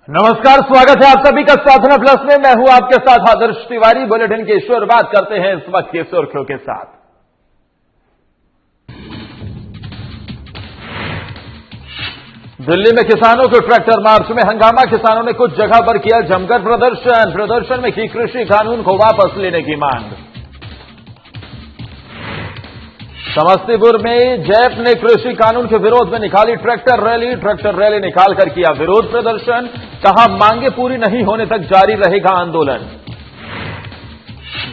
नमस्कार, स्वागत है आप सभी का साधना प्लस में। मैं हूं आपके साथ आदर्श तिवारी। बुलेटिन की शुरुआत करते हैं इस वक्त की सुर्खियों के साथ। दिल्ली में किसानों के ट्रैक्टर मार्च में हंगामा। किसानों ने कुछ जगह पर किया जमकर प्रदर्शन में की कृषि कानून को वापस लेने की मांग। समस्तीपुर में जैप ने कृषि कानून के विरोध में निकाली ट्रैक्टर रैली निकालकर किया विरोध प्रदर्शन। कहा मांगे पूरी नहीं होने तक जारी रहेगा आंदोलन।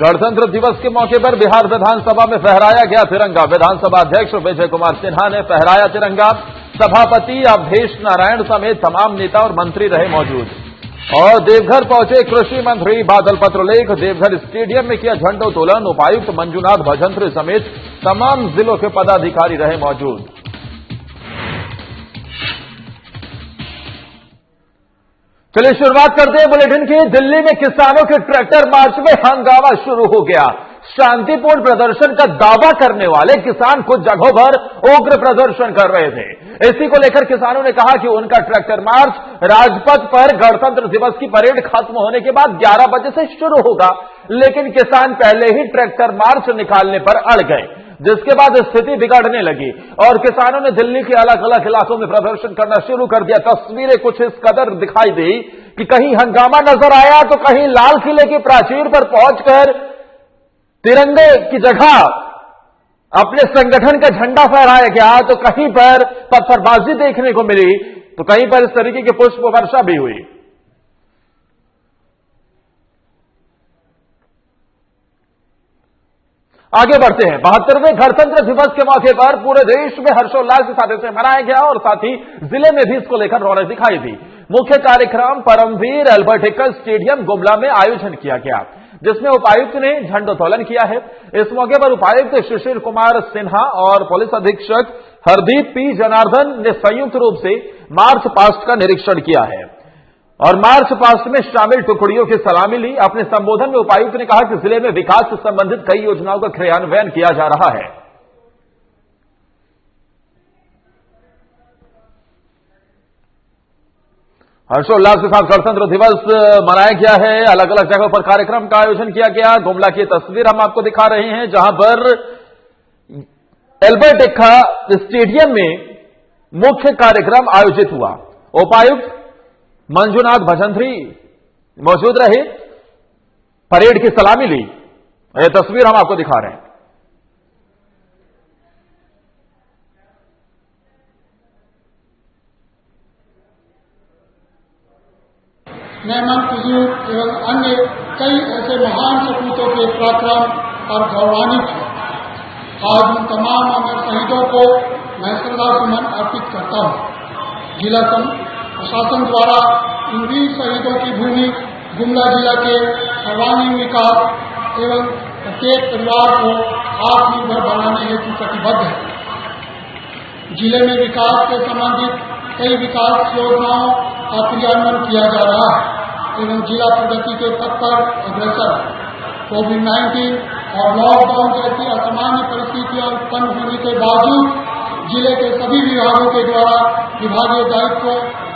गणतंत्र दिवस के मौके पर बिहार विधानसभा में फहराया गया तिरंगा। विधानसभा अध्यक्ष विजय कुमार सिन्हा ने फहराया तिरंगा। सभापति अवधेश नारायण समेत तमाम नेता और मंत्री रहे मौजूद। और देवघर पहुंचे कृषि मंत्री बादल पत्रलेख। देवघर स्टेडियम में किया झंडोत्तोलन। उपायुक्त मंजुनाथ भजंत्री समेत तमाम जिलों के पदाधिकारी रहे मौजूद। चलिए शुरुआत करते हैं बुलेटिन की। दिल्ली में किसानों के ट्रैक्टर मार्च में हंगामा शुरू हो गया। शांतिपूर्ण प्रदर्शन का दावा करने वाले किसान कुछ जगहों पर उग्र प्रदर्शन कर रहे थे। इसी को लेकर किसानों ने कहा कि उनका ट्रैक्टर मार्च राजपथ पर गणतंत्र दिवस की परेड खत्म होने के बाद 11 बजे से शुरू होगा, लेकिन किसान पहले ही ट्रैक्टर मार्च निकालने पर अड़ गए, जिसके बाद स्थिति बिगड़ने लगी और किसानों ने दिल्ली के अलग अलग इलाकों में प्रदर्शन करना शुरू कर दिया। तस्वीरें कुछ इस कदर दिखाई दी कि कहीं हंगामा नजर आया तो कहीं लाल किले की प्राचीर पर पहुंचकर तिरंगे की जगह अपने संगठन का झंडा फहराया गया, तो कहीं पर पत्थरबाजी देखने को मिली, तो कहीं पर इस तरीके की पुष्प वर्षा भी हुई। आगे बढ़ते हैं। 72वें गणतंत्र दिवस के मौके पर पूरे देश में हर्षोल्लास के साथ इसे मनाया गया और साथ ही जिले में भी इसको लेकर रौनक दिखाई दी। मुख्य कार्यक्रम परमवीर अल्बर्ट एक्कर स्टेडियम गुमला में आयोजन किया गया, जिसमें उपायुक्त ने झंडोत्तोलन किया है। इस मौके पर उपायुक्त शिशिर कुमार सिन्हा और पुलिस अधीक्षक हरदीप पी जनार्दन ने संयुक्त रूप से मार्च पास्ट का निरीक्षण किया है और मार्च पास्ट में शामिल टुकड़ियों की सलामी ली। अपने संबोधन में उपायुक्त ने कहा कि जिले में विकास से संबंधित कई योजनाओं का क्रियान्वयन किया जा रहा है। हर्षोल्लास के साथ गणतंत्र दिवस मनाया गया है। अलग अलग जगहों पर कार्यक्रम का आयोजन किया गया। गुमला की तस्वीर हम आपको दिखा रहे हैं, जहां पर अल्बर्ट एक्कर स्टेडियम में मुख्य कार्यक्रम आयोजित हुआ। उपायुक्त मंजुनाथ भजंत्री मौजूद रहे, परेड की सलामी ली। यह तस्वीर हम आपको दिखा रहे हैं। नैमन कुजूर एवं अन्य कई ऐसे महान सपूतों के पराक्रम और गौरवान्वित है। आज उन तमाम अमर शहीदों को मैं श्रद्धा सुमन अर्पित करता हूँ। जिला प्रशासन द्वारा इन वीर शहीदों की भूमि गुमला जिला के सर्वांगीण विकास एवं प्रत्येक परिवार को आत्मनिर्भर बनाने हेतु कटिबद्ध है। जिले में विकास से संबंधित कई विकास योजनाओं का क्रियान्वयन किया जा रहा है एवं जिला प्रगति के पथ पर अग्रसर है। कोविड-19 और लॉकडाउन जैसी असामान्य परिस्थितियां उत्पन्न होने के बावजूद जिले के सभी विभागों के द्वारा विभागीय दायित्व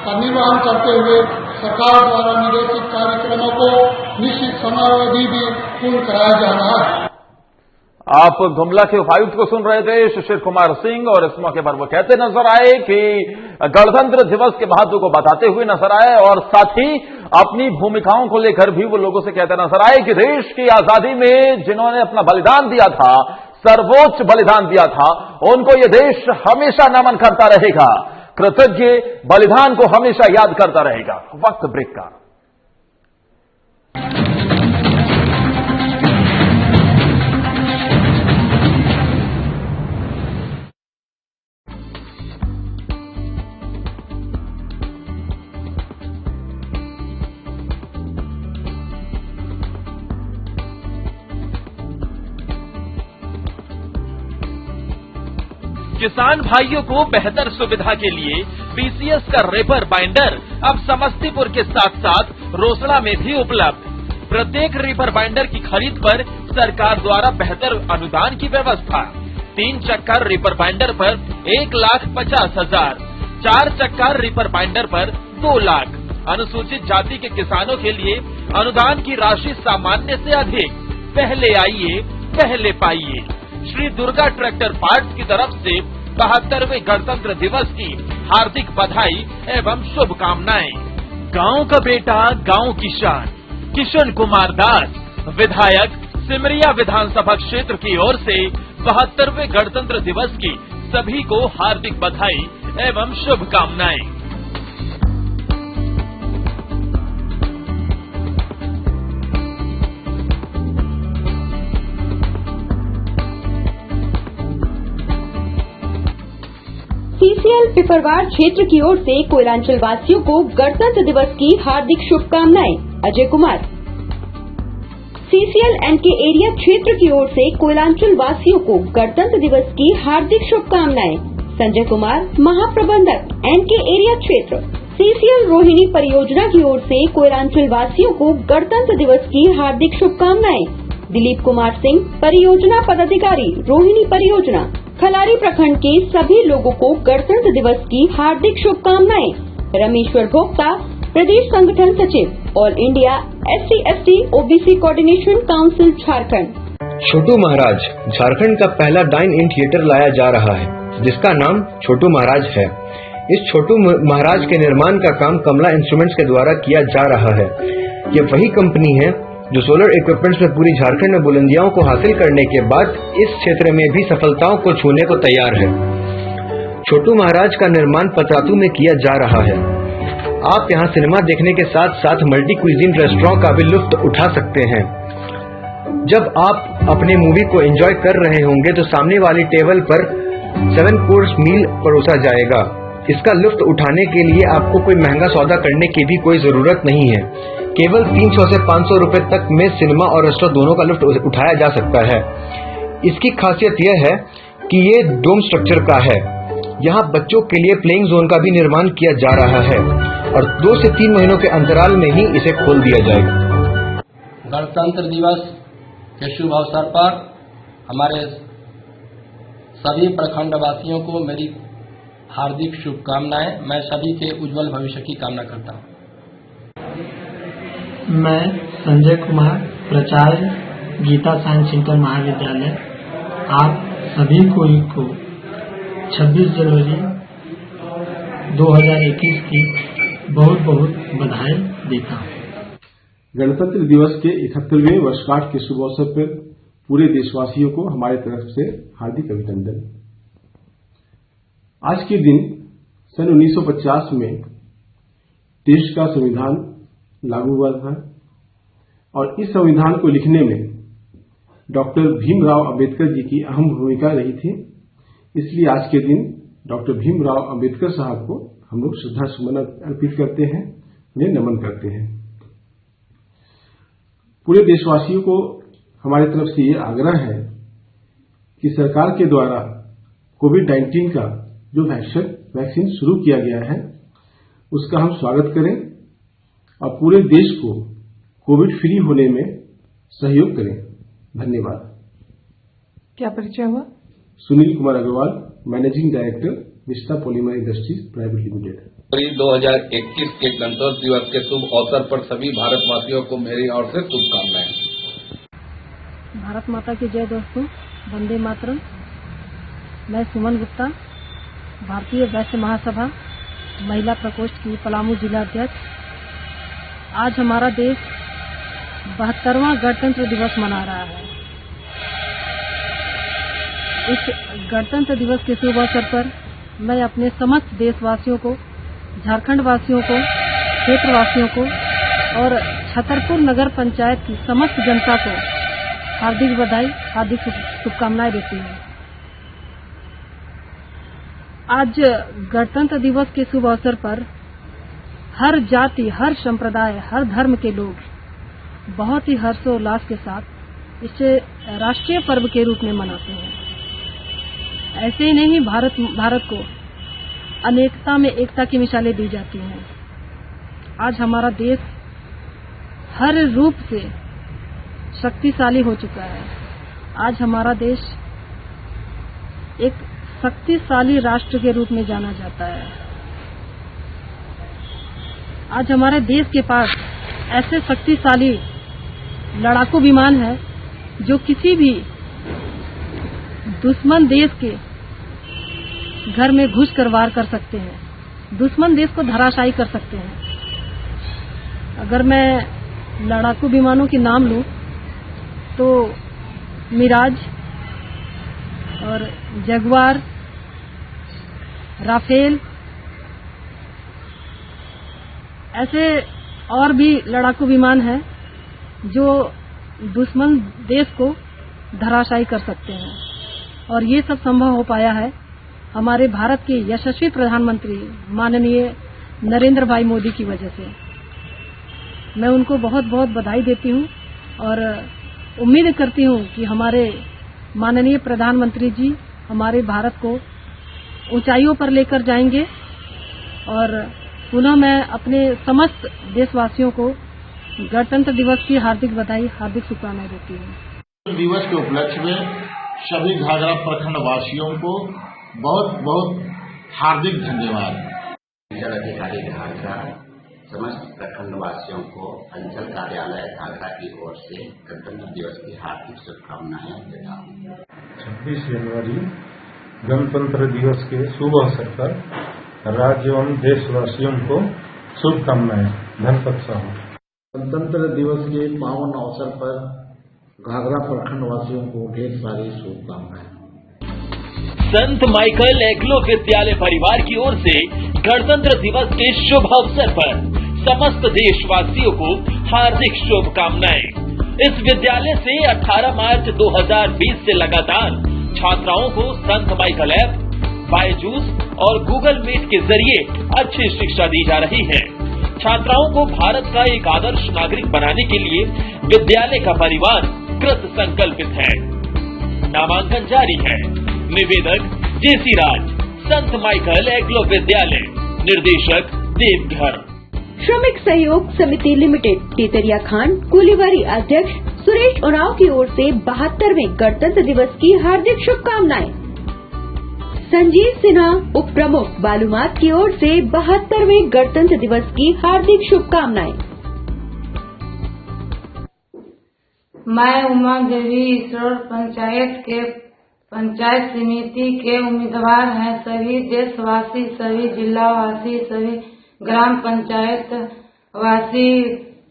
का निर्वहन करते हुए सरकार द्वारा निर्देशित कार्यक्रमों को निश्चित समयावधि भी पूर्ण कराया जा रहा है। आप गुमला के उपायुक्त को सुन रहे थे, शिशिर कुमार सिंह, और इस मौके पर वो कहते नजर आए कि गणतंत्र दिवस के महत्व को बताते हुए नजर आए और साथ ही अपनी भूमिकाओं को लेकर भी वो लोगों से कहते नजर आए कि देश की आजादी में जिन्होंने अपना बलिदान दिया था, सर्वोच्च बलिदान दिया था, उनको ये देश हमेशा नमन करता रहेगा, कृतज्ञ बलिदान को हमेशा याद करता रहेगा। वक्त ब्रेक का। किसान भाइयों को बेहतर सुविधा के लिए पीसीएस का रेपर बाइंडर अब समस्तीपुर के साथ साथ रोसड़ा में भी उपलब्ध। प्रत्येक रेपर बाइंडर की खरीद पर सरकार द्वारा बेहतर अनुदान की व्यवस्था। 3 चक्का रेपर बाइंडर पर 1,50,000, 4 चक्का रेपर बाइंडर पर 2 लाख, अनुसूचित जाति के किसानों के लिए अनुदान की राशि सामान्य से अधिक। पहले आइए पहले पाइए। श्री दुर्गा ट्रैक्टर पार्ट्स की तरफ से 72वें गणतंत्र दिवस की हार्दिक बधाई एवं शुभकामनाएं। गांव का बेटा गांव की शान किशन कुमार दास, विधायक सिमरिया विधानसभा क्षेत्र की ओर से 72वें गणतंत्र दिवस की सभी को हार्दिक बधाई एवं शुभकामनाएं। सीसीएल पिपरवार क्षेत्र की ओर से कोयलांचल वासियों को गणतंत्र दिवस की हार्दिक शुभकामनाएं। Ajay Kumar. CCL N K area क्षेत्र की ओर से कोयलांचल वासियों को गणतंत्र दिवस की हार्दिक शुभकामनाएं। संजय कुमार, महाप्रबंधक एनके एरिया क्षेत्र। सीसीएल रोहिणी परियोजना की ओर से कोयलांचल वासियों को गणतंत्र दिवस की हार्दिक शुभकामनाएं। दिलीप कुमार सिंह, परियोजना पदाधिकारी, रोहिणी परियोजना। खलारी प्रखंड के सभी लोगों को गणतंत्र दिवस की हार्दिक शुभकामनाएं। रमेश्वर भोक्ता, प्रदेश संगठन सचिव, all India SC/ST OBC coordination council Jharkhand. Chhotu Maharaj Jharkhand का पहला डाइन इन थिएटर लाया जा रहा है, जिसका नाम छोटू महाराज है। इस छोटू महाराज के निर्माण का काम कमला इंस्ट्रूमेंट्स के द्वारा किया जा रहा है। ये वही कंपनी है जो सोलर इक्विपमेंट्स में पूरी झारखंड में बुलंदियों को हासिल करने के बाद इस क्षेत्र में भी सफलताओं को छूने को तैयार है। छोटू महाराज का निर्माण पतरातू में किया जा रहा है। आप यहां सिनेमा देखने के साथ साथ मल्टी क्विजीन रेस्टोरेंट का भी लुत्फ उठा सकते हैं। जब आप अपने मूवी को एंजॉय कर रहे होंगे तो सामने वाली टेबल पर 7 कोर्स मील परोसा जाएगा। इसका लुत्फ उठाने के लिए आपको कोई महंगा सौदा करने की भी कोई जरूरत नहीं है। केवल 300 से 500 रुपए तक में सिनेमा और रेस्टोरेंट दोनों का लुत्फ उठाया जा सकता है। इसकी खासियत यह है कि ये डोम स्ट्रक्चर का है। यहाँ बच्चों के लिए प्लेइंग जोन का भी निर्माण किया जा रहा है और 2 से 3 महीनों के अंतराल में ही इसे खोल दिया जाएगा। गणतंत्र दिवस के शुभ अवसर पर हमारे सभी प्रखंड वासियों को मेरी हार्दिक शुभकामनाएं। मैं सभी के उज्जवल भविष्य की कामना करता हूं। मैं संजय कुमार, प्राचार्य गीता साइंस सेंटर महाविद्यालय, आप सभी को 26 जनवरी 2021 की बहुत बहुत बधाई देता हूँ। गणतंत्र दिवस के 71वें वर्षगांठ के शुभ अवसर पर पूरे देशवासियों को हमारी तरफ से हार्दिक अभिनंदन। आज के दिन सन 1950 में देश का संविधान लागू हुआ था और इस संविधान को लिखने में डॉक्टर भीमराव अंबेडकर जी की अहम भूमिका रही थी। इसलिए आज के दिन डॉक्टर भीमराव अंबेडकर साहब को हम लोग श्रद्धा सुमन अर्पित करते हैं, उन्हें नमन करते हैं। पूरे देशवासियों को हमारी तरफ से ये आग्रह है कि सरकार के द्वारा कोविड-19 का जो वैक्सीन शुरू किया गया है उसका हम स्वागत करें और पूरे देश को कोविड फ्री होने में सहयोग करें। धन्यवाद। क्या परिचय हुआ? Sunil Kumar Agarwal, managing director Vista polymer industries private limited. 2021 के गणतंत्र दिवस के शुभ अवसर पर सभी भारतवासियों को मेरी ओर से शुभकामनाएं। भारत माता की जय दोस्तों, वंदे मातरम। मैं सुमन गुप्ता, भारतीय वैश्य महासभा महिला प्रकोष्ठ की पलामू जिला अध्यक्ष। आज हमारा देश 72वां गणतंत्र दिवस मना रहा है। इस गणतंत्र दिवस के शुभ अवसर पर मैं अपने समस्त देशवासियों को, झारखंड वासियों को, क्षेत्रवासियों को और छतरपुर नगर पंचायत की समस्त जनता को हार्दिक बधाई, हार्दिक शुभकामनाएं देती हूँ। आज गणतंत्र दिवस के शुभ अवसर पर हर जाति, हर संप्रदाय, हर धर्म के लोग बहुत ही हर्षोल्लास के साथ इसे राष्ट्रीय पर्व के रूप में मनाते हैं। ऐसे ही नहीं, भारत को अनेकता में एकता की मिसालें दी जाती हैं। आज हमारा देश हर रूप से शक्तिशाली हो चुका है। आज हमारा देश एक शक्तिशाली राष्ट्र के रूप में जाना जाता है। आज हमारे देश के पास ऐसे शक्तिशाली लड़ाकू विमान है जो किसी भी दुश्मन देश के घर में घुसकर वार कर सकते हैं, दुश्मन देश को धराशायी कर सकते हैं। अगर मैं लड़ाकू विमानों के नाम लूं तो मिराज और जगुआर, राफेल, ऐसे और भी लड़ाकू विमान हैं जो दुश्मन देश को धराशायी कर सकते हैं। और ये सब संभव हो पाया है हमारे भारत के यशस्वी प्रधानमंत्री माननीय नरेंद्र भाई मोदी की वजह से। मैं उनको बहुत बहुत बधाई देती हूँ और उम्मीद करती हूँ कि हमारे माननीय प्रधानमंत्री जी हमारे भारत को ऊंचाइयों पर लेकर जाएंगे। और पुनः मैं अपने समस्त देशवासियों को गणतंत्र दिवस की हार्दिक बधाई, हार्दिक शुभकामनाएं देती हूँ। दिवस के उपलक्ष्य में सभी घाघरा प्रखंड वासियों को बहुत बहुत हार्दिक धन्यवाद। अंचल अधिकारी घाघरा समस्त प्रखंड वासियों को अंचल कार्यालय घाघरा की ओर से गणतंत्र दिवस की हार्दिक शुभकामनाएं देता हूँ। 26 जनवरी गणतंत्र दिवस के शुभ अवसर पर राज्य एवं देशवासियों को शुभकामनाएं। धनपत साहू। गणतंत्र दिवस के पावन अवसर पर घाघरा प्रखंड वासियों को ढेर सारी शुभकामनाएं। संत माइकल एग्लो विद्यालय परिवार की ओर से गणतंत्र दिवस के शुभ अवसर पर समस्त देशवासियों को हार्दिक शुभकामनाएं। इस विद्यालय से 18 मार्च 2020 से लगातार छात्राओं को संत माइकल ऐप, बायजूस और गूगल मीट के जरिए अच्छी शिक्षा दी जा रही है। छात्राओं को भारत का एक आदर्श नागरिक बनाने के लिए विद्यालय का परिवार कृत संकल्पित है। नामांकन जारी है। निवेदक जेसी राज, संत माइकल एग्लो विद्यालय, निर्देशक देवघर। श्रमिक सहयोग समिति लिमिटेड, टीतरिया खान, कुलीवारी अध्यक्ष सुरेश उरांव की ओर से 72वें गणतंत्र दिवस की हार्दिक शुभकामनाएं। संजीव सिन्हा, उप प्रमुख बालूमाथ की ओर से 72वें गणतंत्र दिवस की हार्दिक शुभकामनाएं। मैं उमा देवी ईश्वर पंचायत के पंचायत समिति के उम्मीदवार हैं। सभी देशवासी, सभी जिलावासी, सभी ग्राम पंचायत वासी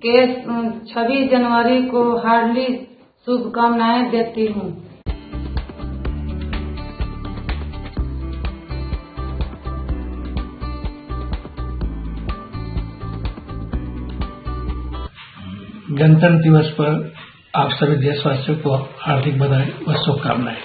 के 26 जनवरी को हार्दिक शुभकामनाएं देती हूँ। गणतंत्र दिवस पर आप सभी देशवासियों को हार्दिक बधाई व शुभकामनाएं।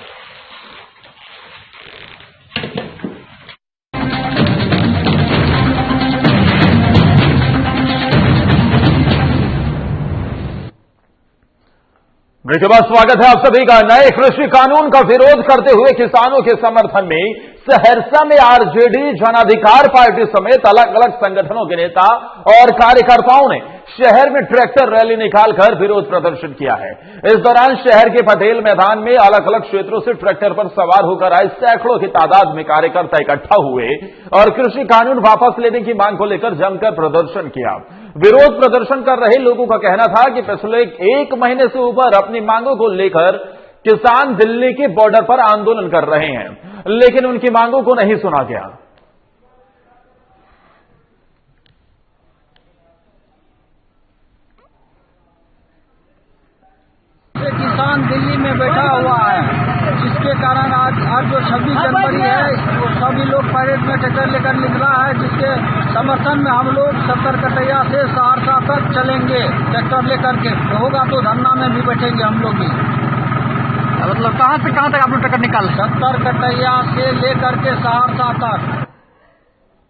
ब्रेक के बाद स्वागत है आप सभी का। नए कृषि कानून का विरोध करते हुए किसानों के समर्थन में सहरसा में आरजेडी, जन अधिकार पार्टी समेत अलग अलग संगठनों के नेता और कार्यकर्ताओं ने शहर में ट्रैक्टर रैली निकालकर विरोध प्रदर्शन किया है। इस दौरान शहर के पटेल मैदान में अलग अलग क्षेत्रों से ट्रैक्टर पर सवार होकर आए सैकड़ों की तादाद में कार्यकर्ता इकट्ठा हुए और कृषि कानून वापस लेने की मांग को लेकर जमकर प्रदर्शन किया। विरोध प्रदर्शन कर रहे लोगों का कहना था कि पिछले 1 महीने से ऊपर अपनी मांगों को लेकर किसान दिल्ली के बॉर्डर पर आंदोलन कर रहे हैं, लेकिन उनकी मांगों को नहीं सुना गया। किसान दिल्ली में बैठा हुआ है, जिसके कारण आज जो 26 जनवरी है वो सभी लोग परेड में ट्रैक्टर लेकर निकला है, जिसके समर्थन में हम लोग 70 कटैया से सहरसा तक चलेंगे ट्रैक्टर लेकर के। होगा तो धरना में भी बैठेंगे हम लोग भी। मतलब कहाँ से कहाँ तक आप लोग ट्रैक्टर निकाल? 70 कटैया से लेकर के सहरसा तक।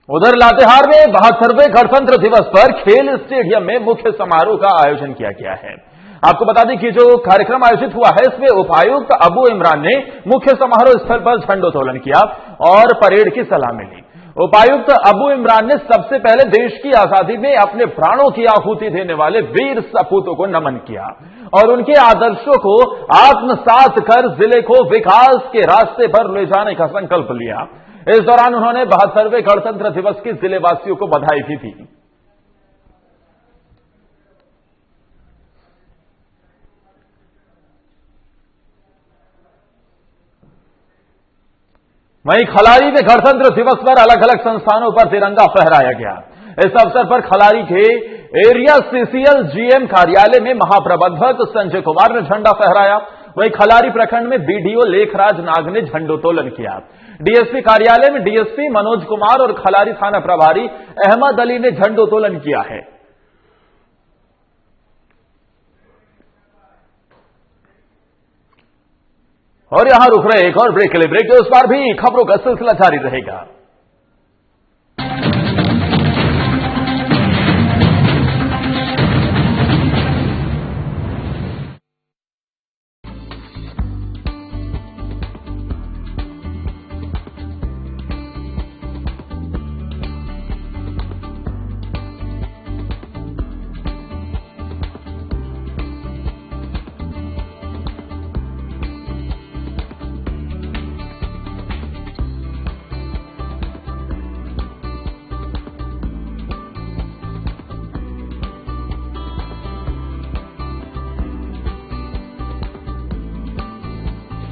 उधर लातेहार में 72वें गणतंत्र दिवस पर खेल स्टेडियम में मुख्य समारोह का आयोजन किया गया है। आपको बता दें कि जो कार्यक्रम आयोजित हुआ है इसमें उपायुक्त अबू इमरान ने मुख्य समारोह स्थल पर झंडोत्तोलन किया और परेड की सलामी ली। उपायुक्त अबू इमरान ने सबसे पहले देश की आजादी में अपने प्राणों की आहुति देने वाले वीर सपूतों को नमन किया और उनके आदर्शों को आत्मसात कर जिले को विकास के रास्ते पर ले जाने का संकल्प लिया। इस दौरान उन्होंने 72वें गणतंत्र दिवस की जिलेवासियों को बधाई भी दी। वहीं खलारी में गणतंत्र दिवस पर अलग अलग संस्थानों पर तिरंगा फहराया गया। इस अवसर पर खलारी के एरिया सीसीएल जीएम कार्यालय में महाप्रबंधक संजय कुमार ने झंडा फहराया। वहीं खलारी प्रखंड में बीडीओ लेखराज नाग ने झंडोत्तोलन किया। डीएसपी कार्यालय में डीएसपी मनोज कुमार और खलारी थाना प्रभारी अहमद अली ने झंडोत्तोलन किया है। और यहां रुक रहे एक और ब्रेक के लिए। ब्रेक के उस बार भी खबरों का सिलसिला जारी रहेगा।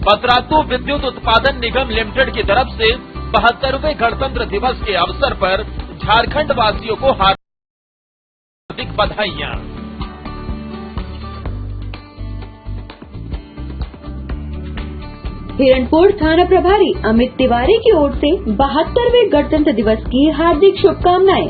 पतरातू विद्युत उत्पादन निगम लिमिटेड की तरफ से 72वें गणतंत्र दिवस के अवसर पर झारखंड वासियों को हार्दिक बधाइयां। हिरणपुर थाना प्रभारी अमित तिवारी की ओर से 72वें गणतंत्र दिवस की हार्दिक शुभकामनाएं।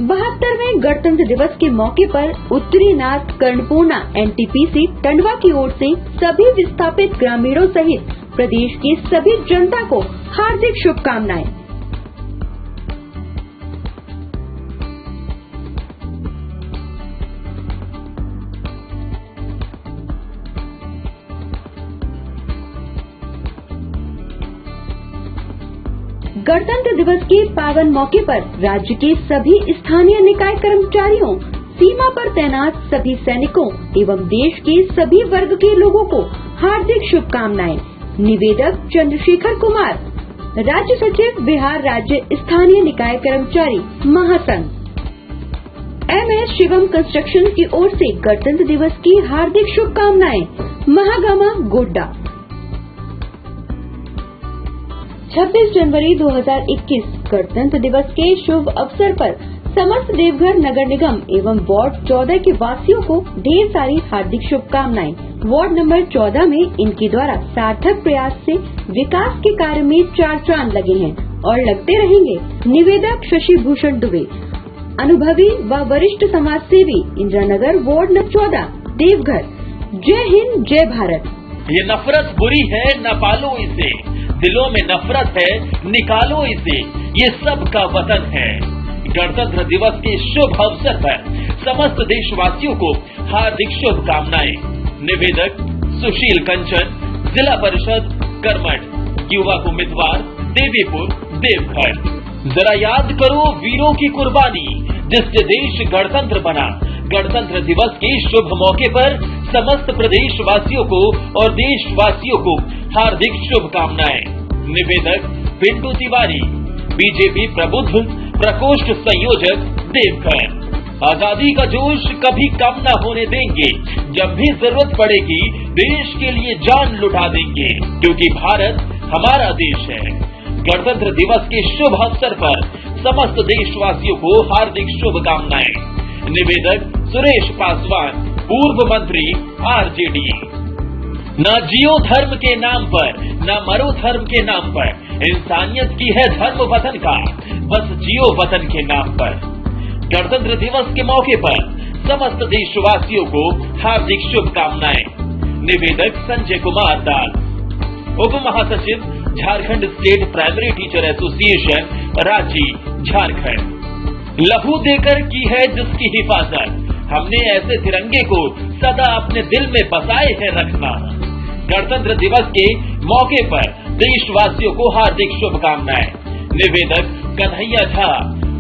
72वें गणतंत्र दिवस के मौके पर उत्तरी नाथ कर्णपूर्णा एनटीपीसी टंडवा की ओर से सभी विस्थापित ग्रामीणों सहित प्रदेश की सभी जनता को हार्दिक शुभकामनाएं। गणतंत्र दिवस के पावन मौके पर राज्य के सभी स्थानीय निकाय कर्मचारियों, सीमा पर तैनात सभी सैनिकों एवं देश के सभी वर्ग के लोगों को हार्दिक शुभकामनाएं। निवेदक चंद्रशेखर कुमार, राज्य सचिव बिहार राज्य स्थानीय निकाय कर्मचारी महासंघ। MS शिवम कंस्ट्रक्शन की ओर से गणतंत्र दिवस की हार्दिक शुभकामनाएं। महागामा गोड्डा। 26 जनवरी 2021 गणतंत्र दिवस के शुभ अवसर पर समस्त देवघर नगर निगम एवं वार्ड 14 के वासियों को ढेर सारी हार्दिक शुभकामनाएं। वार्ड नंबर 14 में इनके द्वारा सार्थक प्रयास से विकास के कार्य में चार चांद लगे हैं और लगते रहेंगे। निवेदक शशि भूषण दुबे, अनुभवी व वरिष्ठ समाज सेवी, इंदिरानगर वार्ड नंबर 14 देवघर। जय हिंद, जय भारत। ये नफरत बुरी है, न पालो इसे, दिलों में नफरत है, निकालो इसे, ये सबका वतन है। गणतंत्र दिवस के शुभ अवसर पर समस्त देशवासियों को हार्दिक शुभकामनाएं। निवेदक सुशील कंचन, जिला परिषद करमठ, युवा उम्मीदवार देवीपुर देवघर। जरा याद करो वीरों की कुर्बानी, जिससे देश गणतंत्र बना। गणतंत्र दिवस के शुभ मौके पर समस्त प्रदेशवासियों को और देशवासियों को हार्दिक शुभकामनाएं। निवेदक पिंटू तिवारी, बीजेपी प्रबुद्ध प्रकोष्ठ संयोजक देवघर। आजादी का जोश कभी कम न होने देंगे, जब भी जरूरत पड़ेगी देश के लिए जान लुटा देंगे, क्योंकि भारत हमारा देश है। गणतंत्र दिवस के शुभ अवसर पर समस्त देशवासियों को हार्दिक शुभकामनाएं। निवेदक सुरेश पासवान, पूर्व मंत्री आरजेडी। न जियो धर्म के नाम पर, न मरो धर्म के नाम पर, इंसानियत की है धर्म वतन का, बस जियो वतन के नाम पर। गणतंत्र दिवस के मौके पर समस्त देशवासियों को हार्दिक शुभकामनाएं। निवेदक संजय कुमार दास, उप महासचिव Jharkhand state primary teacher association, Ranchi, Jharkhand. लहू देकर की है जिसकी हिफाजत, हमने ऐसे तिरंगे को सदा अपने दिल में बसाए है रखना। गणतंत्र दिवस के मौके पर देशवासियों को हार्दिक शुभकामनाएं। निवेदक कन्हैया झा,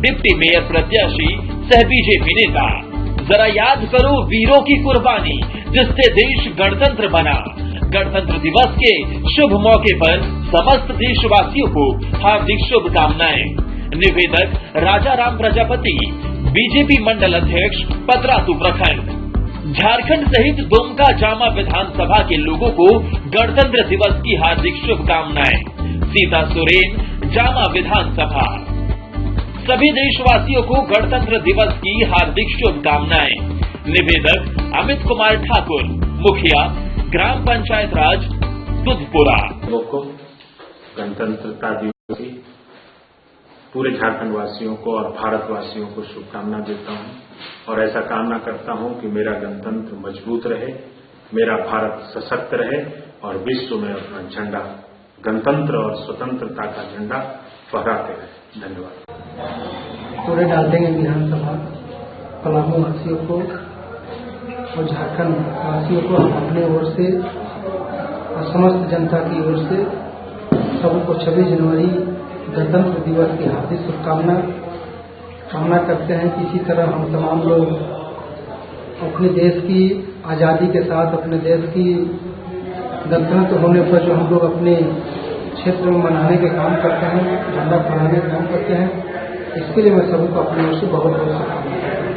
डिप्टी मेयर प्रत्याशी, सह बीजेपी नेता। जरा याद करो वीरों की कुर्बानी, जिससे देश गणतंत्र बना। गणतंत्र दिवस के शुभ मौके पर समस्त देशवासियों को हार्दिक शुभकामनाएं। निवेदक राजा राम प्रजापति, बीजेपी मंडल अध्यक्ष पतरातू प्रखंड। झारखंड सहित दुमका जामा विधानसभा के लोगों को गणतंत्र दिवस की हार्दिक शुभकामनाएं। सीता सोरेन, जामा विधानसभा। सभी देशवासियों को गणतंत्र दिवस की हार्दिक शुभकामनाएं। निवेदक अमित कुमार ठाकुर, मुखिया ग्राम पंचायत राज दुधपुरा। लोगों को गणतंत्रता दिवस की पूरे झारखंड वासियों को और भारतवासियों को शुभकामना देता हूं और ऐसा कामना करता हूं कि मेरा गणतंत्र मजबूत रहे, मेरा भारत सशक्त रहे और विश्व में अपना झंडा, गणतंत्र और स्वतंत्रता का झंडा फहराते रहे। धन्यवाद। पूरे डालटेंगे विधानसभा पलामू वासियों को और झारखंड वासियों को हम अपने ओर से और समस्त जनता की ओर से सबको 26 जनवरी गणतंत्र दिवस की हार्दिक शुभकामना कामना करते हैं कि इसी तरह हम तमाम लोग अपने देश की आज़ादी के साथ, अपने देश की गणतंत्र होने पर जो हम लोग अपने क्षेत्र में मनाने के काम करते हैं, झंडा फहराने के काम करते हैं, इसके लिए मैं सबको अपनी ओर से बहुत बहुत शुभकामनाएं करता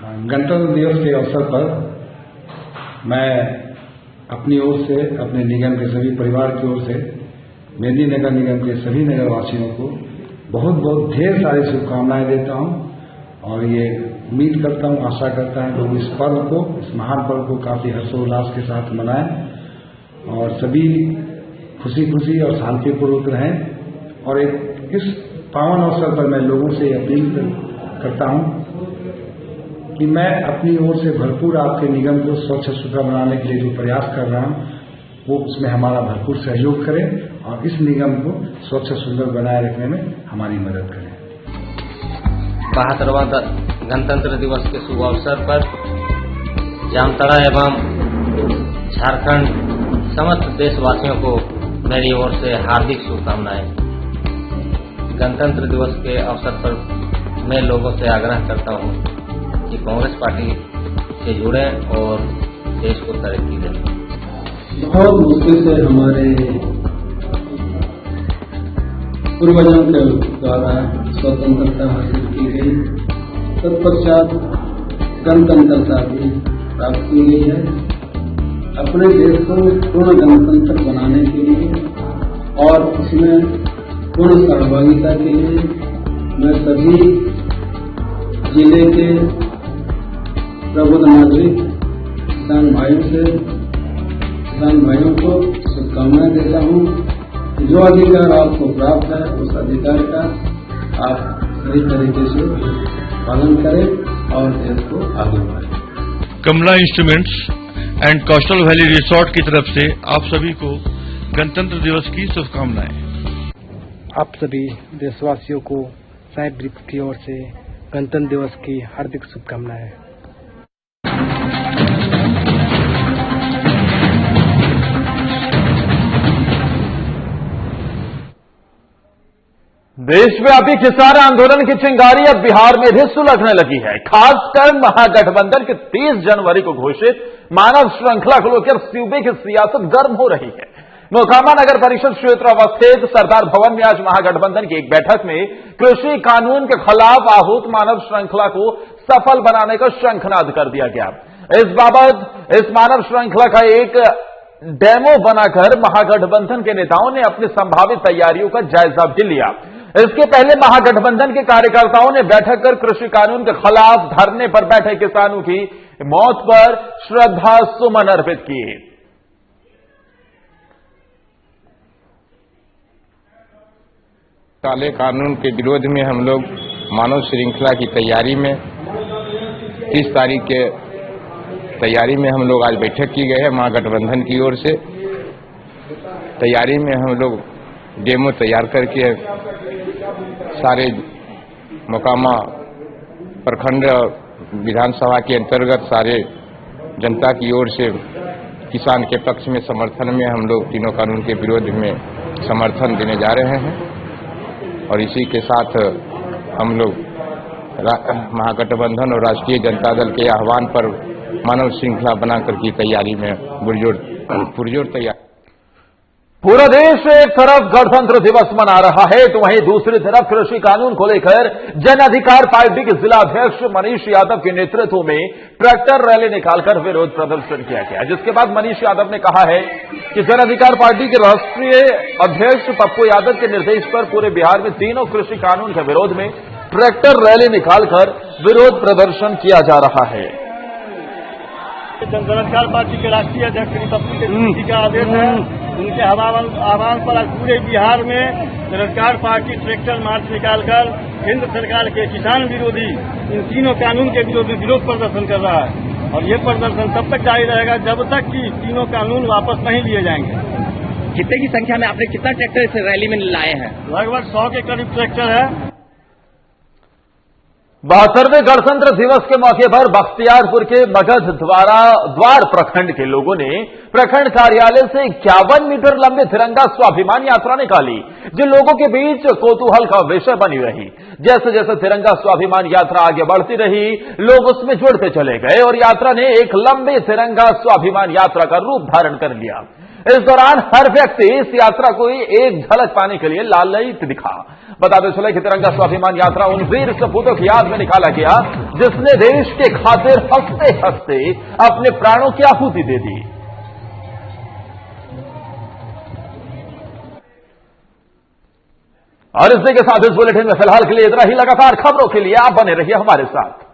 हूं। गणतंत्र दिवस के अवसर पर मैं अपनी ओर से, अपने निगम के सभी परिवार की ओर से मेदिनीनगर निगम के सभी नगर वासियों को बहुत बहुत ढेर सारी शुभकामनाएं देता हूं और ये उम्मीद करता हूं, आशा करता है लोग इस पर्व को, इस महान पर्व को काफी हर्षोल्लास के साथ मनाएं और सभी खुशी खुशी और शांतिपूर्वक रहें। और इस पावन अवसर पर मैं लोगों से अपील करता हूं कि मैं अपनी ओर से भरपूर आपके निगम को स्वच्छ सुथरा बनाने के लिए जो प्रयास कर रहा हूं वो उसमें हमारा भरपूर सहयोग करें और इस निगम को स्वच्छ सुंदर बनाए रखने में हमारी मदद करें। 72वां गणतंत्र दिवस के शुभ अवसर पर जामताड़ा एवं झारखंड समस्त देशवासियों को मेरी ओर से हार्दिक शुभकामनाएं। गणतंत्र दिवस के अवसर पर मैं लोगों से आग्रह करता हूं कि कांग्रेस पार्टी से जुड़ें और देश को तरक्की दें। बहुत मुश्किल से हमारे पूर्वजों के द्वारा स्वतंत्रता हासिल की गई, तत्पश्चात गणतंत्रता भी प्राप्त की गई है। अपने देश को पूर्ण गणतंत्र बनाने के लिए और उसमें पूर्ण सहभागिता के लिए मैं सभी जिले के प्रबुद्ध नागरिक किसान भाइयों को शुभकामनाएं देता हूं। जो अधिकार आपको प्राप्त है उस अधिकार का आप सही तरीके से पालन करें और देश को आगे बढ़ाएं। Kamala instruments and coastal valley resort की तरफ से आप सभी को गणतंत्र दिवस की शुभकामनाएं। आप सभी देशवासियों को साहिब ग्रुप की ओर से गणतंत्र दिवस की हार्दिक शुभकामनाएं। देशव्यापी किसान आंदोलन की चिंगारी अब बिहार में भी सुलगने लगी है। खासकर महागठबंधन की 30 जनवरी को घोषित मानव श्रृंखला को लेकर सूबे की सियासत गर्म हो रही है। मोकामा नगर परिषद क्षेत्र अवस्थित सरदार भवन में आज महागठबंधन की एक बैठक में कृषि कानून के खिलाफ आहूत मानव श्रृंखला को सफल बनाने का शंखनाद कर दिया गया। इस बाबत इस मानव श्रृंखला का एक डेमो बनाकर महागठबंधन के नेताओं ने अपनी संभावित तैयारियों का जायजा भी लिया। इसके पहले महागठबंधन के कार्यकर्ताओं ने बैठक कर कृषि कानून के खिलाफ धरने पर बैठे किसानों की मौत पर श्रद्धा सुमन अर्पित किए। काले कानून के विरोध में हम लोग मानव श्रृंखला की तैयारी में 30 तारीख के तैयारी में हम लोग आज बैठक की गई है। महागठबंधन की ओर से तैयारी में हम लोग डेमो तैयार करके सारे मोकामा प्रखंड विधानसभा के अंतर्गत सारे जनता की ओर से किसान के पक्ष में समर्थन में हम लोग तीनों कानून के विरोध में समर्थन देने जा रहे हैं और इसी के साथ हम लोग महागठबंधन और राष्ट्रीय जनता दल के आह्वान पर मानव श्रृंखला बनाकर की तैयारी में पुरजोर तैयार। पूरा देश एक तरफ गणतंत्र दिवस मना रहा है तो वहीं दूसरी तरफ कृषि कानून को लेकर जन अधिकार पार्टी के जिला अध्यक्ष मनीष यादव के नेतृत्व में ट्रैक्टर रैली निकालकर विरोध प्रदर्शन किया गया, जिसके बाद मनीष यादव ने कहा है कि जन अधिकार पार्टी के राष्ट्रीय अध्यक्ष पप्पू यादव के निर्देश पर पूरे बिहार में तीनों कृषि कानून के विरोध में ट्रैक्टर रैली निकालकर विरोध प्रदर्शन किया जा रहा है। जन अधिकार पार्टी के राष्ट्रीय अध्यक्ष पप्पू के का आदेश है, उनके आह्वान पर आज पूरे बिहार में जन अधिकार पार्टी ट्रैक्टर मार्च निकालकर केंद्र सरकार के किसान विरोधी इन तीनों कानून के विरोध में विरोध प्रदर्शन कर रहा है और ये प्रदर्शन तब तक जारी रहेगा जब तक कि तीनों कानून वापस नहीं लिए जाएंगे। कितने की संख्या में आपने कितना ट्रैक्टर इस रैली में लाए हैं? लगभग 100 के करीब ट्रैक्टर है। 72वें गणतंत्र दिवस के मौके पर बख्तियारपुर के मगध द्वार प्रखंड के लोगों ने प्रखंड कार्यालय से 51 मीटर लंबी तिरंगा स्वाभिमान यात्रा निकाली, जो लोगों के बीच कौतूहल का विषय बनी रही। जैसे जैसे तिरंगा स्वाभिमान यात्रा आगे बढ़ती रही, लोग उसमें जुड़ते चले गए और यात्रा ने एक लंबी तिरंगा स्वाभिमान यात्रा का रूप धारण कर लिया। इस दौरान हर व्यक्ति इस यात्रा को एक झलक पाने के लिए लालायित दिखा। बताते चले कि तिरंगा स्वाभिमान यात्रा उन वीर सपूतों की याद में निकाला गया जिसने देश के खातिर हंसते हंसते अपने प्राणों की आहुति दे दी। और इसी के साथ इस बुलेटिन में फिलहाल के लिए इतना ही। लगातार खबरों के लिए आप बने रहिए हमारे साथ।